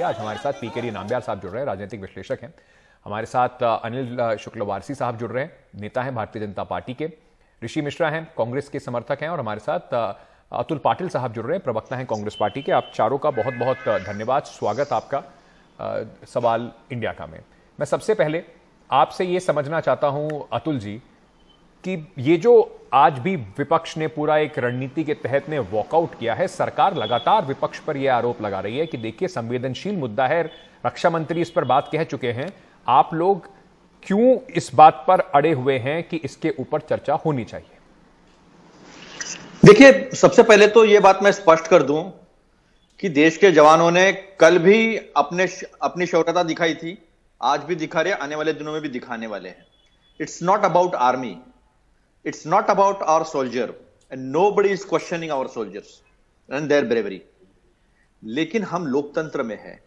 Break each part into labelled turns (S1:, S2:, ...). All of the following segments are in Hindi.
S1: आज हमारे साथ पीके नामबियाल साहब जुड़ रहे हैं, राजनीतिक विश्लेषक हैं। हमारे साथ अनिल शुक्लवारसी साहब जुड़ रहे हैं, नेता हैं भारतीय जनता पार्टी के। ऋषि मिश्रा हैं, कांग्रेस के समर्थक हैं। और हमारे साथ अतुल पाटिल साहब जुड़ रहे हैं, प्रवक्ता हैं कांग्रेस पार्टी के। आप चारों का बहुत बहुत धन्यवाद, स्वागत आपका सवाल इंडिया का में। मैं सबसे पहले आपसे ये समझना चाहता हूं अतुल जी कि ये जो आज भी विपक्ष ने पूरा एक रणनीति के तहत ने वॉकआउट किया है, सरकार लगातार विपक्ष पर यह आरोप लगा रही है कि देखिए संवेदनशील मुद्दा है, रक्षा मंत्री इस पर बात कह चुके हैं, आप लोग क्यों इस बात पर अड़े हुए हैं कि इसके ऊपर चर्चा होनी चाहिए?
S2: देखिए, सबसे पहले तो यह बात मैं स्पष्ट कर दूं कि देश के जवानों ने कल भी अपनी शौर्यता दिखाई थी, आज भी दिखा रहे, आने वाले दिनों में भी दिखाने वाले हैं। It's not about army, it's not about our soldier and nobody is questioning our soldiers and their bravery। लेकिन हम लोकतंत्र में हैं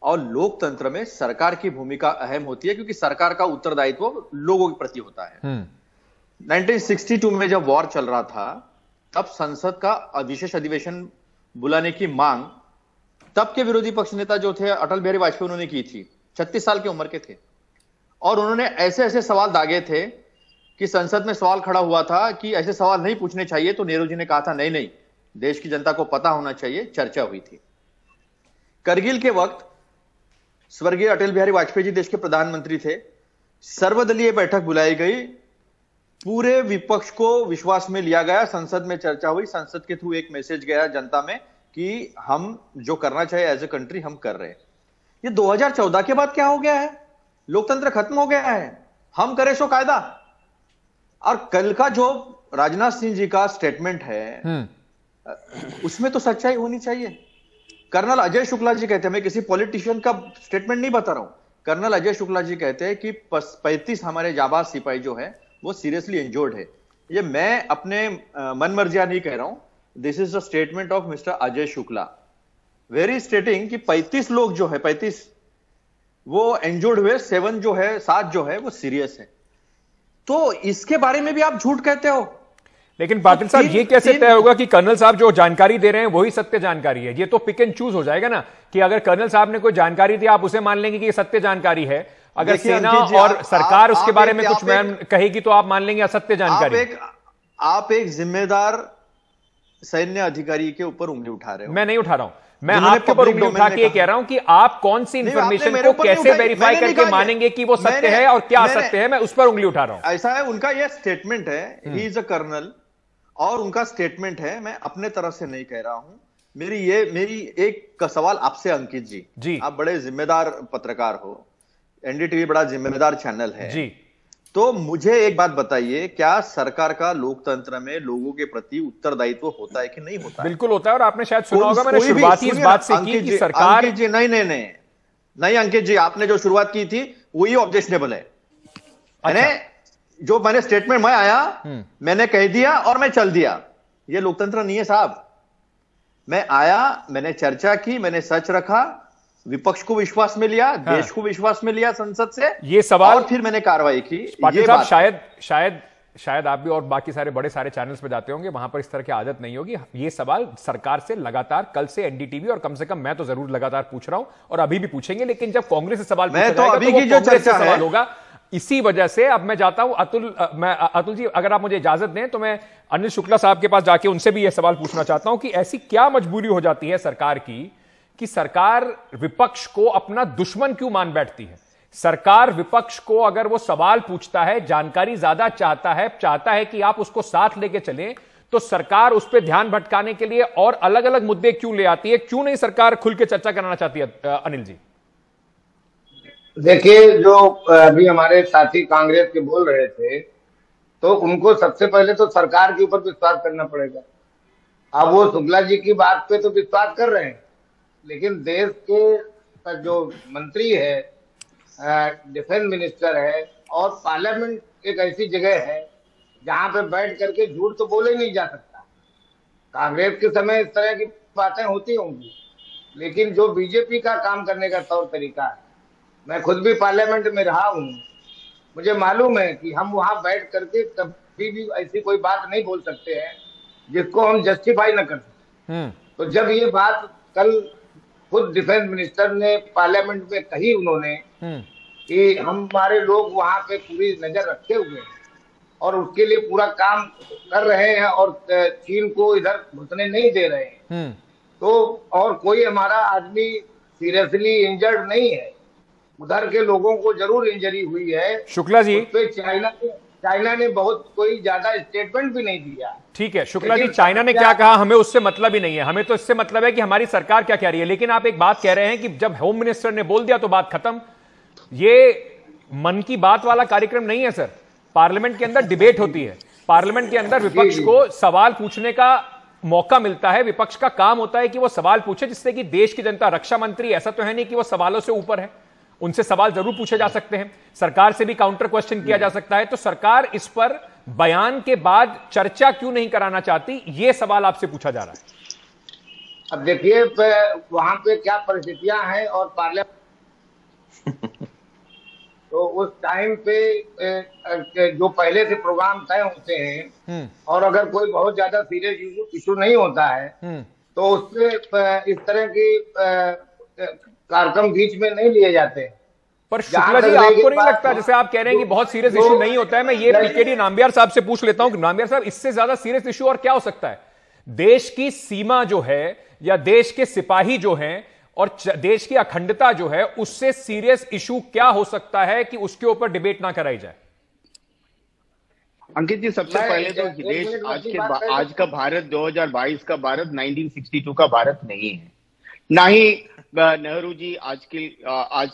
S2: और लोकतंत्र में सरकार की भूमिका अहम होती है, क्योंकि सरकार का उत्तरदायित्व लोगों के प्रति होता है। 1962 में जब वॉर चल रहा था, तब संसद का विशेष अधिवेशन बुलाने की मांग तब के विरोधी पक्ष नेता जो थे अटल बिहारी वाजपेयी, उन्होंने की थी। 36 साल की उम्र के थे और उन्होंने ऐसे ऐसे सवाल दागे थे कि संसद में सवाल खड़ा हुआ था कि ऐसे सवाल नहीं पूछने चाहिए, तो नेहरू जी ने कहा था नहीं नहीं, देश की जनता को पता होना चाहिए। चर्चा हुई थी। करगिल के वक्त स्वर्गीय अटल बिहारी वाजपेयी जी देश के प्रधानमंत्री थे, सर्वदलीय बैठक बुलाई गई, पूरे विपक्ष को विश्वास में लिया गया, संसद में चर्चा हुई, संसद के थ्रू एक मैसेज गया जनता में कि हम जो करना चाहिए एज ए कंट्री हम कर रहे हैं। ये 2014 के बाद क्या हो गया है? लोकतंत्र खत्म हो गया है, हम करें सो कायदा। और कल का जो राजनाथ सिंह जी का स्टेटमेंट है उसमें तो सच्चाई होनी चाहिए। कर्नल अजय शुक्ला जी कहते हैं, मैं किसी पॉलिटिशियन का स्टेटमेंट नहीं बता रहा हूं, कर्नल अजय शुक्ला जी कहते हैं कि 35 हमारे जाबाज सिपाही जो है वो सीरियसली इंजर्ड है। ये मैं अपने मन मर्जिया नहीं कह रहा हूं, this is the statement of mister Ajay Shukla, very स्टेटिंग कि 35 लोग जो है 35 वो इंजर्ड हुए, 7 जो है वो सीरियस है। तो इसके बारे में भी आप झूठ कहते हो।
S1: लेकिन पाटिल साहब, ये कैसे तय होगा कि कर्नल साहब जो जानकारी दे रहे हैं वही सत्य जानकारी है? ये तो पिक एंड चूज हो जाएगा ना, कि अगर कर्नल साहब ने कोई जानकारी दी आप उसे मान लेंगे कि ये सत्य जानकारी है, अगर सेना और सरकार उसके बारे में कुछ कहेगी तो आप मान लेंगे असत्य जानकारी।
S2: आप एक जिम्मेदार सैन्य अधिकारी के ऊपर उंगली उठा रहे हो।
S1: मैं नहीं उठा रहा हूं, मैं आपके ऊपर उंगली उठा के कह रहा हूं कि आप कौन सी इंफॉर्मेशन को कैसे वेरीफाई करके मानेंगे कि वो सत्य है और क्या असत्य है, मैं उस पर उंगली उठा रहा हूं।
S2: ऐसा है, उनका ये स्टेटमेंट है, ही इज अ कर्नल और उनका स्टेटमेंट है, मैं अपने तरफ से नहीं कह रहा हूं। मेरी एक सवाल आपसे अंकित जी, आप बड़े जिम्मेदार पत्रकार हो, एनडीटीवी बड़ा जिम्मेदार चैनल है जी, तो मुझे एक बात बताइए, क्या सरकार का लोकतंत्र में लोगों के प्रति उत्तरदायित्व होता है कि नहीं होता है?
S1: बिल्कुल होता है, और आपने शायद सुना होगा, मैंने शुरुआत ही इस बात से की कि सरकार।
S2: अंकित जी नहीं अंकित जी, आपने जो शुरुआत की थी वही ऑब्जेक्शनेबल है। अच्छा। जो मैंने स्टेटमेंट में आया, मैंने कह दिया और मैं चल दिया, ये लोकतंत्र नहीं है साहब। मैं आया, मैंने चर्चा की, मैंने सच रखा, विपक्ष को विश्वास में लिया, देश को विश्वास में लिया संसद से,
S1: ये सवाल, और
S2: फिर मैंने कार्रवाई की।
S1: पाटिल साहब, शायद आप भी और बाकी सारे बड़े सारे चैनल्स पे जाते होंगे, वहां पर इस तरह की आदत नहीं होगी। ये सवाल सरकार से लगातार कल से एनडीटीवी और कम से कम मैं तो जरूर लगातार पूछ रहा हूं और अभी भी पूछेंगे, लेकिन जब कांग्रेस से सवाल पूछा जाएगा तो वो कांग्रेस से सवाल होगा। इसी वजह से अब मैं जाता हूं अतुल जी, अगर आप मुझे इजाजत दें तो मैं अनिल शुक्ला साहब के पास जाके उनसे भी यह सवाल पूछना चाहता हूं कि ऐसी क्या मजबूरी हो जाती है सरकार की कि सरकार विपक्ष को अपना दुश्मन क्यों मान बैठती है? सरकार विपक्ष को अगर वो सवाल पूछता है, जानकारी ज्यादा चाहता है कि आप उसको साथ लेके चलें, तो सरकार उस पर ध्यान भटकाने के लिए और अलग अलग मुद्दे क्यों ले आती है? क्यों नहीं सरकार खुल के चर्चा कराना चाहती है? अनिल जी
S3: देखिए, जो अभी हमारे साथी कांग्रेस के बोल रहे थे, तो उनको सबसे पहले तो सरकार के ऊपर विश्वास करना पड़ेगा। अब वो शुक्ला जी की बात पे तो विश्वास कर रहे हैं, लेकिन देश के जो मंत्री है, डिफेंस मिनिस्टर है, और पार्लियामेंट एक ऐसी जगह है जहां पे बैठ करके झूठ तो बोले नहीं जा सकता। कांग्रेस के समय इस तरह की बातें होती होंगी, लेकिन जो बीजेपी का काम करने का तौर तरीका है, मैं खुद भी पार्लियामेंट में रहा हूं, मुझे मालूम है कि हम वहां बैठ करके कभी भी ऐसी कोई बात नहीं बोल सकते हैं जिसको हम जस्टिफाई न कर सकते। तो जब ये बात कल खुद डिफेंस मिनिस्टर ने पार्लियामेंट में कही उन्होंने कि हमारे लोग वहां पे पूरी नजर रखे हुए हैं और उसके लिए पूरा काम कर रहे हैं और चीन को इधर घुसने नहीं दे रहे हैं। तो और कोई हमारा आदमी सीरियसली इंजर्ड नहीं है, उधर के लोगों को जरूर इंजरी हुई है।
S1: शुक्ला जी,
S3: उस पे चाइना ने बहुत कोई ज्यादा स्टेटमेंट भी नहीं दिया।
S1: ठीक है शुक्ला जी, चाइना ने क्या कहा हमें उससे मतलब ही नहीं है, हमें तो इससे मतलब है कि हमारी सरकार क्या कह रही है। लेकिन आप एक बात कह रहे हैं कि जब होम मिनिस्टर ने बोल दिया तो बात खत्म। ये मन की बात वाला कार्यक्रम नहीं है सर, पार्लियामेंट के अंदर डिबेट होती है, पार्लियामेंट के अंदर विपक्ष को सवाल पूछने का मौका मिलता है, विपक्ष का काम होता है कि वो सवाल पूछे जिससे कि देश की जनता, रक्षा मंत्री ऐसा तो है नहीं कि वो सवालों से ऊपर है, उनसे सवाल जरूर पूछे जा सकते हैं, सरकार से भी काउंटर क्वेश्चन किया जा सकता है। तो सरकार इस पर बयान के बाद चर्चा क्यों नहीं कराना चाहती, ये सवाल आपसे पूछा जा रहा है।
S3: अब देखिए वहां पे क्या परिस्थितियां हैं और पार्लियामेंट तो उस टाइम पे जो पहले से प्रोग्राम तय होते हैं और अगर कोई बहुत ज्यादा सीरियस इशू नहीं होता है तो उससे इस तरह की कार्यक्रम बीच में नहीं लिए जाते।
S1: पर शुक्ला जी, आपको नहीं लगता, जैसे आप कह रहे हैं कि बहुत सीरियस इशू नहीं होता है, मैं ये पीकेडी नाम्बियार साहब से पूछ लेता हूं कि नाम्बियार साहब, इससे ज्यादा सीरियस इशू और क्या हो सकता है? देश की सीमा जो है या देश के सिपाही जो हैं और देश की अखंडता जो है, उससे सीरियस इशू क्या हो सकता है कि उसके ऊपर डिबेट ना कराई जाए?
S4: अंकित जी, सबसे पहले तो देश आज का भारत 2022 का भारत 1962 का भारत नहीं है, ना ही नेहरू जी आज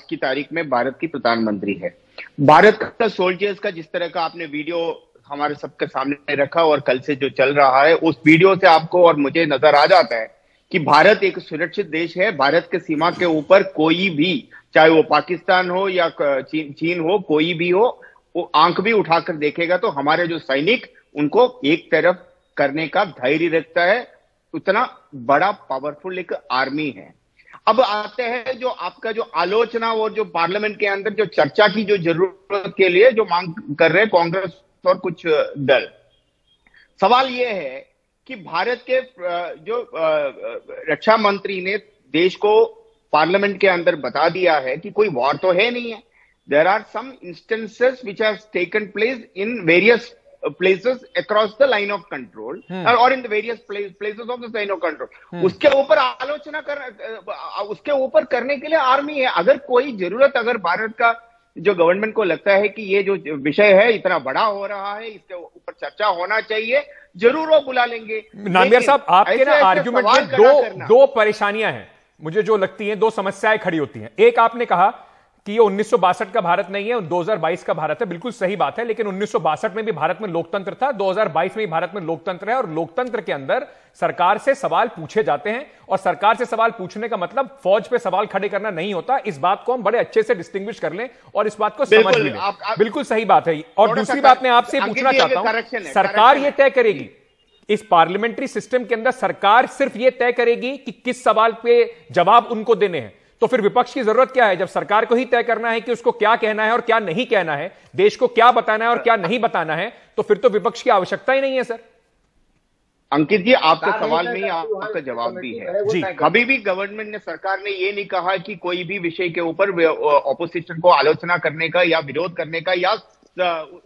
S4: की तारीख में भारत की प्रधानमंत्री है। भारत का सोल्जर्स का जिस तरह का आपने वीडियो हमारे सबके सामने रखा और कल से जो चल रहा है, उस वीडियो से आपको और मुझे नजर आ जाता है कि भारत एक सुरक्षित देश है। भारत के सीमा के ऊपर कोई भी, चाहे वो पाकिस्तान हो या चीन हो, कोई भी हो, वो आंख भी उठाकर देखेगा तो हमारे जो सैनिक उनको एक तरफ करने का धैर्य रखता है। उतना बड़ा पावरफुल एक आर्मी है। अब आते हैं जो आपका जो आलोचना और जो पार्लियामेंट के अंदर जो चर्चा की जो जरूरत के लिए जो मांग कर रहे हैं कांग्रेस और कुछ दल, सवाल यह है कि भारत के जो रक्षा मंत्री ने देश को पार्लियामेंट के अंदर बता दिया है कि कोई वॉर तो है नहीं है। There are some instances which have taken place in various places across the line of control or in the various places of the line of control। उसके ऊपर आलोचना उसके ऊपर करने के लिए आर्मी है। अगर कोई जरूरत, अगर भारत का जो गवर्नमेंट को लगता है कि ये जो विषय है इतना बड़ा हो रहा है, इसके ऊपर चर्चा होना चाहिए, जरूर वो बुला लेंगे।
S1: नाम्बियार साहब, आपके ना आर्ग्यूमेंट में दो परेशानियां हैं मुझे जो लगती हैं, दो समस्याएं खड़ी होती हैं। एक, आपने कहा कि ये 1962 का भारत नहीं है, 2022 का भारत है, बिल्कुल सही बात है, लेकिन 1962 में भी भारत में लोकतंत्र था, 2022 में भी भारत में लोकतंत्र है, और लोकतंत्र के अंदर सरकार से सवाल पूछे जाते हैं, और सरकार से सवाल पूछने का मतलब फौज पे सवाल खड़े करना नहीं होता। इस बात को हम बड़े अच्छे से डिस्टिंग्विश कर लें और इस बात को समझ भी लें। बिल्कुल सही बात है। और दूसरी बात मैं आपसे पूछना चाहता हूं, सरकार ये तय करेगी इस पार्लियामेंट्री सिस्टम के अंदर, सरकार सिर्फ ये तय करेगी कि किस सवाल पे जवाब उनको देने हैं, तो फिर विपक्ष की जरूरत क्या है? जब सरकार को ही तय करना है कि उसको क्या कहना है और क्या नहीं कहना है, देश को क्या बताना है और क्या नहीं बताना है, तो फिर तो विपक्ष की आवश्यकता ही नहीं है। सर
S4: अंकित जी, आपके सवाल में ही आपका जवाब भी है जी। कभी भी गवर्नमेंट ने, सरकार ने ये नहीं कहा कि कोई भी विषय के ऊपर ऑपोजिशन को आलोचना करने का या विरोध करने का या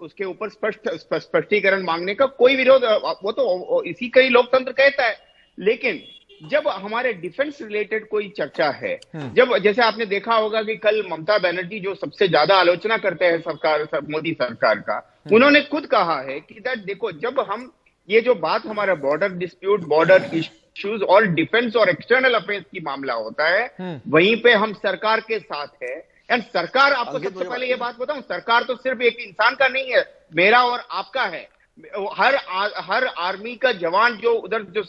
S4: उसके ऊपर स्पष्टीकरण मांगने का कोई विरोध, वो तो इसी का ही लोकतंत्र कहता है। लेकिन जब हमारे डिफेंस रिलेटेड कोई चर्चा है, जब जैसे आपने देखा होगा कि कल ममता बनर्जी जो सबसे ज्यादा आलोचना करते हैं सरकार, मोदी सरकार का, उन्होंने खुद कहा है कि देखो, जब हम ये जो बात हमारा बॉर्डर डिस्प्यूट, बॉर्डर इश्यूज और डिफेंस और एक्सटर्नल अफेयर्स की मामला होता है, वहीं पे हम सरकार के साथ है। एंड सरकार, आपको सबसे पहले ये बात बताऊं, सरकार तो सिर्फ एक इंसान का नहीं है, मेरा और आपका है। हर आर्मी का जवान जो उधर जो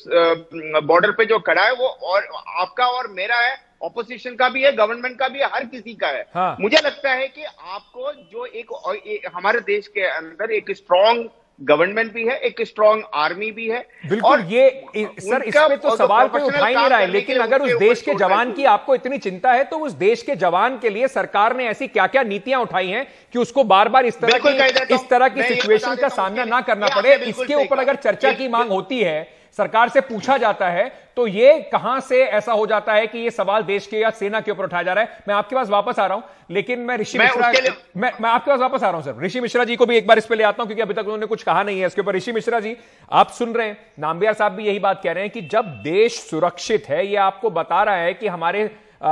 S4: बॉर्डर पे जो खड़ा है, वो और आपका और मेरा है, ऑपोजिशन का भी है, गवर्नमेंट का भी है, हर किसी का है। हाँ। मुझे लगता है कि आपको जो एक हमारे देश के अंदर एक स्ट्रांग गवर्नमेंट भी है, एक स्ट्रांग आर्मी भी है।
S1: बिल्कुल, और ये सर इस पे तो सवाल कोई उठा ही नहीं रहा है, लेकिन अगर उस देश के जवान की आपको इतनी चिंता है तो उस देश के जवान के लिए सरकार ने ऐसी क्या क्या नीतियां उठाई हैं कि उसको बार बार इस तरह की सिचुएशन का सामना ना करना पड़े। इसके ऊपर अगर चर्चा की मांग होती है सरकार से पूछा जाता है, तो ये कहां से ऐसा हो जाता है कि ये सवाल देश के या सेना के ऊपर उठाया जा रहा है? मैं आपके पास वापस आ रहा हूं, लेकिन मैं ऋषि मिश्रा, मैं आपके पास वापस आ रहा हूं सर। ऋषि मिश्रा जी को भी एक बार इस पे ले आता हूं, क्योंकि अभी तक उन्होंने कुछ कहा नहीं है इसके ऊपर। ऋषि मिश्रा जी, आप सुन रहे हैं, नामबियार साहब भी यही बात कह रहे हैं कि जब देश सुरक्षित है, ये आपको बता रहा है कि हमारे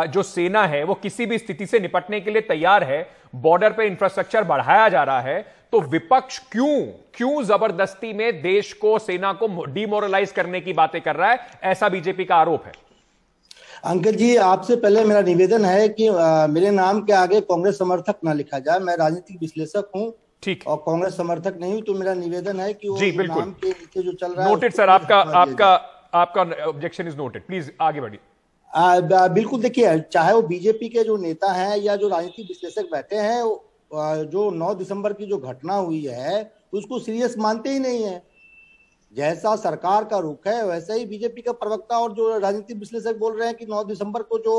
S1: जो सेना है वो किसी भी स्थिति से निपटने के लिए तैयार है, बॉर्डर पे इंफ्रास्ट्रक्चर बढ़ाया जा रहा है, तो विपक्ष क्यों जबरदस्ती में देश को, सेना को डिमोरलाइज करने की बातें कर रहा है? ऐसा बीजेपी का आरोप है।
S5: अंकित जी, आपसे पहले मेरा निवेदन है कि मेरे नाम के आगे कांग्रेस समर्थक ना लिखा जाए। मैं राजनीतिक विश्लेषक हूं, ठीक, और कांग्रेस समर्थक नहीं हूं, तो मेरा निवेदन है कि वो नाम के नीचे जो चल रहा है।
S1: नोटेड सर, आपका ऑब्जेक्शन इज नोटेड। प्लीज आगे बढ़िए।
S5: बिल्कुल, देखिए, चाहे वो बीजेपी के जो नेता हैं या जो राजनीतिक विश्लेषक बैठे हैं, जो 9 दिसंबर की जो घटना हुई है उसको सीरियस मानते ही नहीं है। जैसा सरकार का रुख है वैसा ही बीजेपी का प्रवक्ता और जो राजनीतिक विश्लेषक बोल रहे हैं कि 9 दिसंबर को जो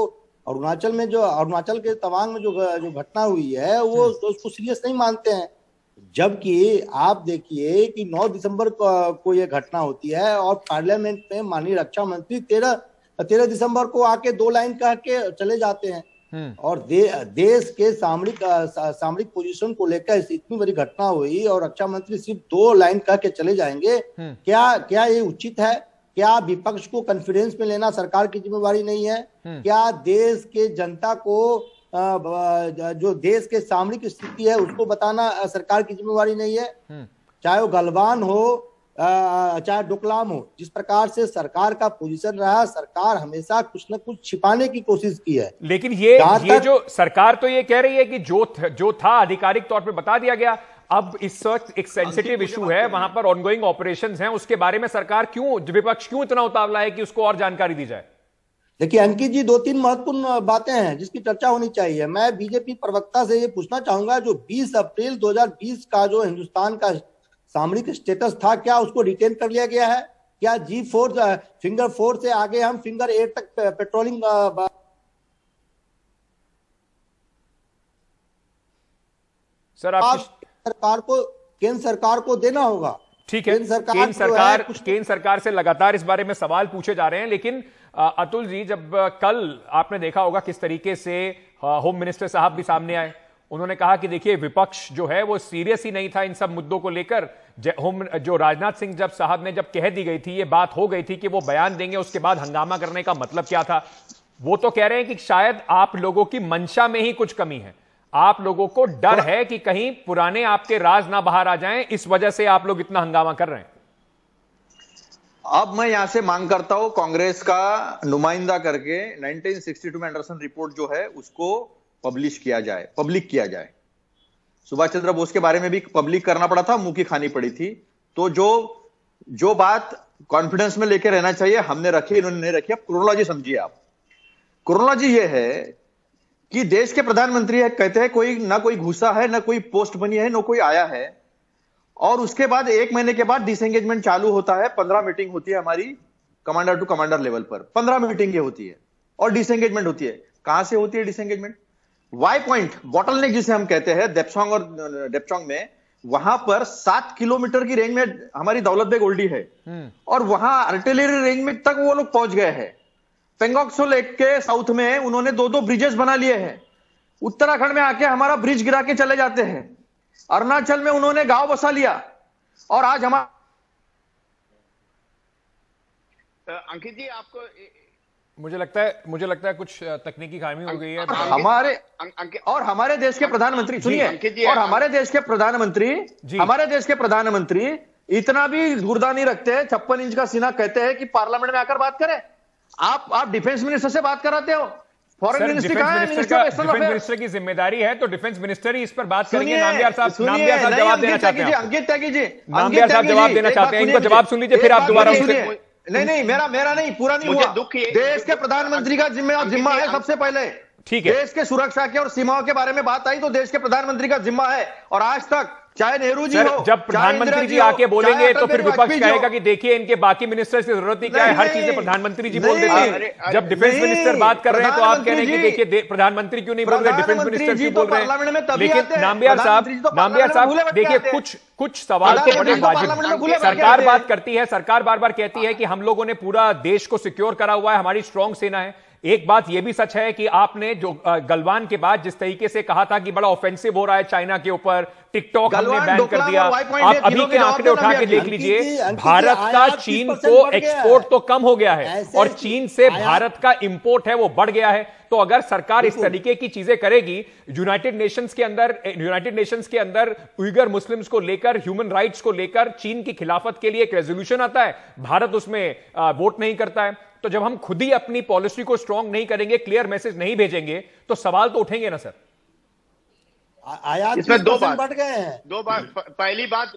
S5: अरुणाचल के तवांग में जो घटना हुई है वो उसको सीरियस नहीं मानते हैं। जबकि आप देखिए कि 9 दिसंबर को ये घटना होती है और पार्लियामेंट में माननीय रक्षा मंत्री 13 दिसंबर को आके 2 लाइन कह के चले जाते हैं, और देश के सामरिक पोजीशन को लेकर इतनी बड़ी घटना हुई और रक्षा मंत्री सिर्फ 2 लाइन कह के चले जाएंगे। क्या ये उचित है? क्या विपक्ष को कॉन्फिडेंस में लेना सरकार की जिम्मेवारी नहीं है? क्या देश के जनता को जो देश के सामरिक स्थिति है उसको बताना सरकार की जिम्मेवारी नहीं है? चाहे वो गलवान हो चाहे डोकलाम हो, जिस प्रकार से सरकार का पोजीशन रहा, सरकार हमेशा कुछ न कुछ छिपाने की कोशिश की है।
S1: लेकिन ये जो सरकार तो ये कह रही है कि जो था आधिकारिक तौर पे बता दिया गया। अब इस वक्त एक सेंसिटिव इशू है, वहां पर ऑनगोइंग ऑपरेशंस हैं, उसके बारे में सरकार विपक्ष क्यों इतना उतावला है कि उसको और जानकारी दी जाए?
S5: देखिए अंकित जी, 2-3 महत्वपूर्ण बातें हैं जिसकी चर्चा होनी चाहिए। मैं बीजेपी प्रवक्ता से ये पूछना चाहूंगा, जो 20 अप्रैल 2020 का जो हिंदुस्तान का सामरिक स्टेटस था, क्या उसको रिटेन कर लिया गया है? क्या G4 फिंगर 4 से आगे हम फिंगर 8 तक पेट्रोलिंग
S1: सर आप
S5: केंद्र सरकार को देना होगा।
S1: ठीक है, केंद्र सरकार से लगातार इस बारे में सवाल पूछे जा रहे हैं। लेकिन अतुल जी, जब कल आपने देखा होगा किस तरीके से होम मिनिस्टर साहब भी सामने आए, उन्होंने कहा कि देखिए विपक्ष जो है वो सीरियस ही नहीं था इन सब मुद्दों को लेकर। जो राजनाथ सिंह साहब ने जब कह दी गई थी, ये बात हो गई थी कि वो बयान देंगे, उसके बाद हंगामा करने का मतलब क्या था? वो तो कह रहे हैं कि शायद आप लोगों की मंशा में ही कुछ कमी है, आप लोगों को डर है कि कहीं पुराने आपके राज ना बाहर आ जाएं, इस वजह से आप लोग इतना हंगामा कर रहे हैं।
S2: अब मैं यहां से मांग करता हूं कांग्रेस का नुमाइंदा करके 1962 में एंडरसन रिपोर्ट जो है उसको पब्लिक किया जाए। सुभाष चंद्र बोस के बारे में भी पब्लिक करना पड़ा था, मुंह की खानी पड़ी थी। तो जो बात कॉन्फिडेंस में लेके रहना चाहिए हमने रखी, इन्होंने नहीं रखी। अब क्रोनोलॉजी समझिए आप। क्रोनोलॉजी ये है कि देश के प्रधानमंत्री है, कहते हैं कोई ना कोई घुसा है, ना कोई पोस्ट बनी है, ना कोई आया है, और उसके बाद 1 महीने के बाद डिसएंगेजमेंट चालू होता है। 15 मीटिंग होती है हमारी कमांडर टू कमांडर लेवल पर, 15 मीटिंगें होती है और डिसएंगेजमेंट होती है। कहां से होती है डिसएंगेजमेंट? वाई पॉइंट, बॉटलनेक जिसे हम कहते हैं, डेप्चोंग में, वहां पर 7 किलोमीटर की रेंज में हमारी दौलत बेग ओल्डी है, और वहां आर्टिलरी रेंज में तक वो लोग पहुंच गए हैं। पेंगोंग त्सो लेक के साउथ में उन्होंने 2-2 ब्रिजेस बना लिए हैं। उत्तराखंड में आके हमारा ब्रिज गिरा के चले जाते हैं। अरुणाचल में उन्होंने गांव बसा लिया, और आज हमारा
S4: अंकित जी आपको
S1: मुझे लगता है कुछ तकनीकी खामी हो गई है
S2: हमारे देश के प्रधानमंत्री, सुनिए, और हमारे देश के प्रधानमंत्री इतना भी गुर्दा नहीं रखते, 56 इंच का सीना, कहते हैं कि पार्लियामेंट में आकर बात करें। आप डिफेंस मिनिस्टर से बात कराते हो, फॉरेन मिनिस्टर कहां है?
S1: डिफेंस मिनिस्टर की जिम्मेदारी है, तो डिफेंस मिनिस्टर ही इस पर बात करेंगे। नामबियार साहब जवाब देना चाहते हैं।
S2: अंकित त्यागी जी,
S1: नामबियार साहब जवाब देना चाहते हैं, इनको जवाब सुन लीजिए, फिर आप दोबारा
S2: नहीं, मेरा नहीं, पूरा नहीं हुआ। देश के प्रधानमंत्री का जिम्मा है सबसे पहले। ठीक है, देश के सुरक्षा के और सीमाओं के बारे में बात आई तो देश के प्रधानमंत्री का जिम्मा है, और आज तक चाहे नेहरू जी
S1: सर,
S2: हो,
S1: जब प्रधानमंत्री जी आके बोलेंगे तो फिर विपक्ष कहेगा कि देखिए इनके बाकी मिनिस्टर्स की जरूरत ही क्या है, हर चीजें प्रधानमंत्री जी बोल देते हैं। जब डिफेंस मिनिस्टर बात कर रहे हैं तो आप कह रहे हैं कि देखिए प्रधानमंत्री क्यों नहीं बोल रहे, डिफेंस मिनिस्टर क्यों बोल रहे हैं। लेकिन नामबियार साहब देखिए, कुछ सवाल तो बड़े वाजिब। सरकार बात करती है, सरकार बार बार कहती है कि हम लोगों ने पूरा देश को सिक्योर करा हुआ है, हमारी स्ट्रांग सेना है। एक बात यह भी सच है कि आपने जो गलवान के बाद जिस तरीके से कहा था कि बड़ा ऑफेंसिव हो रहा है चाइना के ऊपर, टिकटॉक हमने बैन कर दिया, आप अभी के आंकड़े उठा के देख लीजिए, भारत का चीन को एक्सपोर्ट तो कम हो गया है और चीन से भारत का इंपोर्ट है वो बढ़ गया है। तो अगर सरकार इस तरीके की चीजें करेगी, यूनाइटेड नेशंस के अंदर उइगर मुस्लिम्स को लेकर, ह्यूमन राइट्स को लेकर चीन की खिलाफत के लिए एक रेजोल्यूशन आता है, भारत उसमें वोट नहीं करता है, तो जब हम खुद ही अपनी पॉलिसी को स्ट्रांग नहीं करेंगे, क्लियर मैसेज नहीं भेजेंगे, तो सवाल तो उठेंगे ना सर।
S3: आयात
S4: इसमें दो बात
S5: बढ़ गए हैं।
S4: दो बात पहली बात,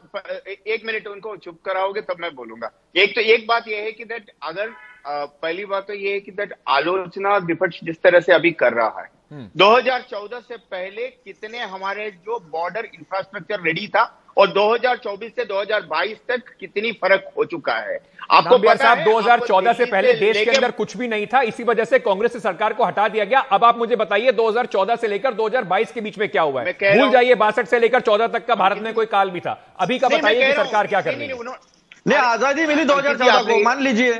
S4: एक मिनट उनको चुप कराओगे तब मैं बोलूंगा। एक बात यह है कि दैट अगर पहली बात तो यह है कि दैट आलोचना विपक्ष जिस तरह से अभी कर रहा है, 2014 से पहले कितने हमारे जो बॉर्डर इंफ्रास्ट्रक्चर रेडी था और 2024 से 2022 तक कितनी फर्क हो चुका है आपको पता है।
S1: 2014 से पहले देश के अंदर कुछ भी नहीं था, इसी वजह से कांग्रेस से सरकार को हटा दिया गया। अब आप मुझे बताइए 2014 से लेकर 2022 के बीच में क्या हुआ है? भूल जाइए 62 से लेकर 14 तक का भारत में कोई काल भी था, अभी का बताइए कि सरकार क्या कर रही है।
S2: नहीं, आजादी मिली 2014 को, मान लीजिए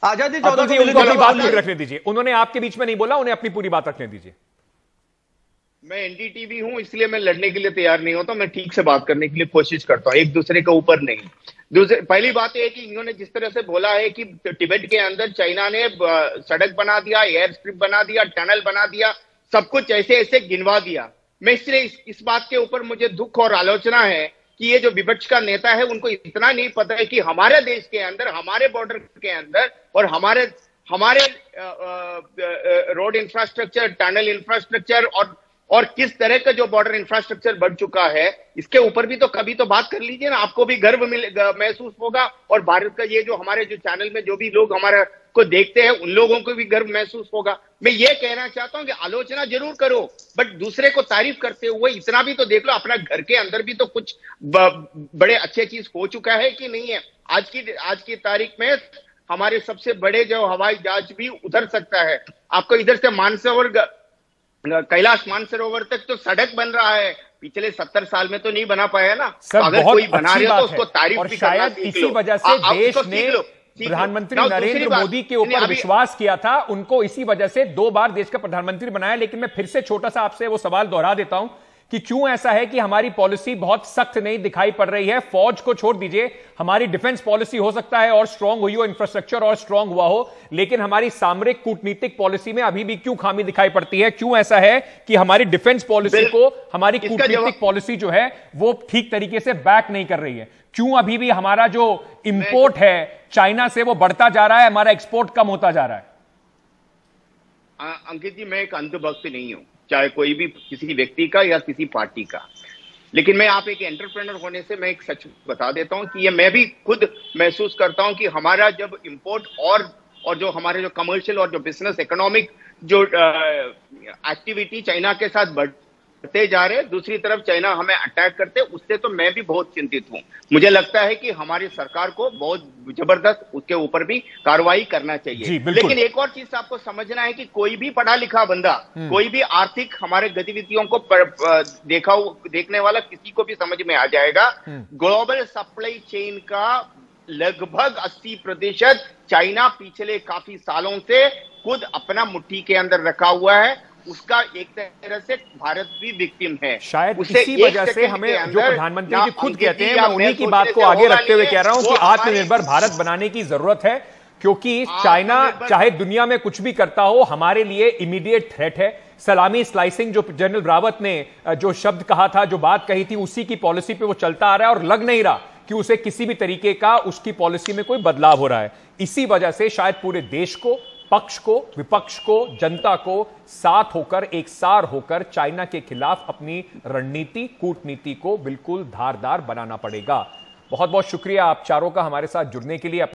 S2: आजादी 14 को मिली।
S1: अपनी बात पूरी रखने दीजिए, उन्होंने आपके बीच में नहीं बोला, उन्हें अपनी पूरी बात रखने दीजिए।
S4: मैं एनडीटीवी हूं, इसलिए मैं लड़ने के लिए तैयार नहीं होता, मैं ठीक से बात करने के लिए कोशिश करता हूं, एक दूसरे के ऊपर नहीं। पहली बात यह है कि इन्होंने जिस तरह से बोला है कि तिब्बत के अंदर चाइना ने सड़क बना दिया, एयर स्ट्रिप बना दिया, टनल बना दिया, सब कुछ ऐसे ऐसे गिनवा दिया। मैं इसलिए इस बात के ऊपर मुझे दुख और आलोचना है कि ये जो विपक्ष का नेता है उनको इतना नहीं पता है कि हमारे देश के अंदर, हमारे बॉर्डर के अंदर और हमारे रोड इंफ्रास्ट्रक्चर, टनल इंफ्रास्ट्रक्चर और किस तरह का जो बॉर्डर इंफ्रास्ट्रक्चर बढ़ चुका है, इसके ऊपर भी तो कभी तो बात कर लीजिए ना, आपको भी गर्व महसूस होगा और भारत का ये जो हमारे जो चैनल में जो भी लोग हमारे को देखते हैं उन लोगों को भी गर्व महसूस होगा। मैं ये कहना चाहता हूं कि आलोचना जरूर करो, बट दूसरे को तारीफ करते हुए इतना भी तो देख लो अपना घर के अंदर भी तो कुछ बड़े अच्छे चीज हो चुका है कि नहीं है। आज की तारीख में हमारे सबसे बड़े जो हवाई जहाज भी उतर सकता है। आपको इधर से मानसरोवर, कैलाश मानसरोवर तक तो सड़क बन रहा है, पिछले 70 साल में तो नहीं बना पाया ना।
S1: सर,
S4: अगर कोई बना रहा है तो उसको तारीफ भी करना
S1: शायद इसी वजह से देश ने प्रधानमंत्री नरेंद्र मोदी के ऊपर विश्वास किया था, उनको इसी वजह से 2 बार देश का प्रधानमंत्री बनाया। लेकिन मैं फिर से छोटा सा आपसे वो सवाल दोहरा देता हूं कि क्यों ऐसा है कि हमारी पॉलिसी बहुत सख्त नहीं दिखाई पड़ रही है। फौज को छोड़ दीजिए, हमारी डिफेंस पॉलिसी हो सकता है और स्ट्रांग हुई हो, इंफ्रास्ट्रक्चर और स्ट्रांग हुआ हो, लेकिन हमारी सामरिक कूटनीतिक पॉलिसी में अभी भी क्यों खामी दिखाई पड़ती है? क्यों ऐसा है कि हमारी डिफेंस पॉलिसी को, हमारी कूटनीतिक पॉलिसी जो है वो ठीक तरीके से बैक नहीं कर रही है? क्यों अभी भी हमारा जो इंपोर्ट है चाइना से वो बढ़ता जा रहा है, हमारा एक्सपोर्ट कम होता जा रहा है?
S4: अंकित जी, मैं एक अंधभक्त नहीं हूं, चाहे कोई भी किसी व्यक्ति का या किसी पार्टी का, लेकिन मैं आप एक एंटरप्रेन्योर होने से मैं एक सच बता देता हूं कि ये मैं भी खुद महसूस करता हूं कि हमारा जब इंपोर्ट और जो हमारे जो कमर्शियल और जो बिजनेस इकोनॉमिक जो एक्टिविटी चाइना के साथ बढ़ते जा रहे, दूसरी तरफ चाइना हमें अटैक करते, उससे तो मैं भी बहुत चिंतित हूं। मुझे लगता है कि हमारी सरकार को बहुत जबरदस्त उसके ऊपर भी कार्रवाई करना चाहिए। लेकिन एक और चीज आपको समझना है कि कोई भी पढ़ा लिखा बंदा, कोई भी आर्थिक हमारे गतिविधियों को देखने वाला किसी को भी समझ में आ जाएगा, ग्लोबल सप्लाई चेन का लगभग 80% चाइना पिछले काफी सालों से खुद अपना मुट्ठी के अंदर रखा हुआ है। उसका एक तरह से भारत भी विक्टिम है।
S1: शायद इसी वजह से हमें, जो प्रधानमंत्री जी खुद कहते हैं, मैं उन्हीं की बात को आगे रखते हुए कह रहा हूं कि आत्मनिर्भर भारत बनाने की जरूरत है, क्योंकि चाइना चाहे दुनिया में कुछ भी करता हो, हमारे लिए इमीडिएट थ्रेट है। सलामी स्लाइसिंग जो जनरल रावत ने जो शब्द कहा था, जो बात कही थी, उसी की पॉलिसी पे वो चलता आ रहा है और लग नहीं रहा कि उसे किसी भी तरीके का उसकी पॉलिसी में कोई बदलाव हो रहा है। इसी वजह से शायद पूरे देश को, पक्ष को, विपक्ष को, जनता को साथ होकर, एक सार होकर चाइना के खिलाफ अपनी रणनीति, कूटनीति को बिल्कुल धारदार बनाना पड़ेगा। बहुत बहुत शुक्रिया आप चारों का हमारे साथ जुड़ने के लिए।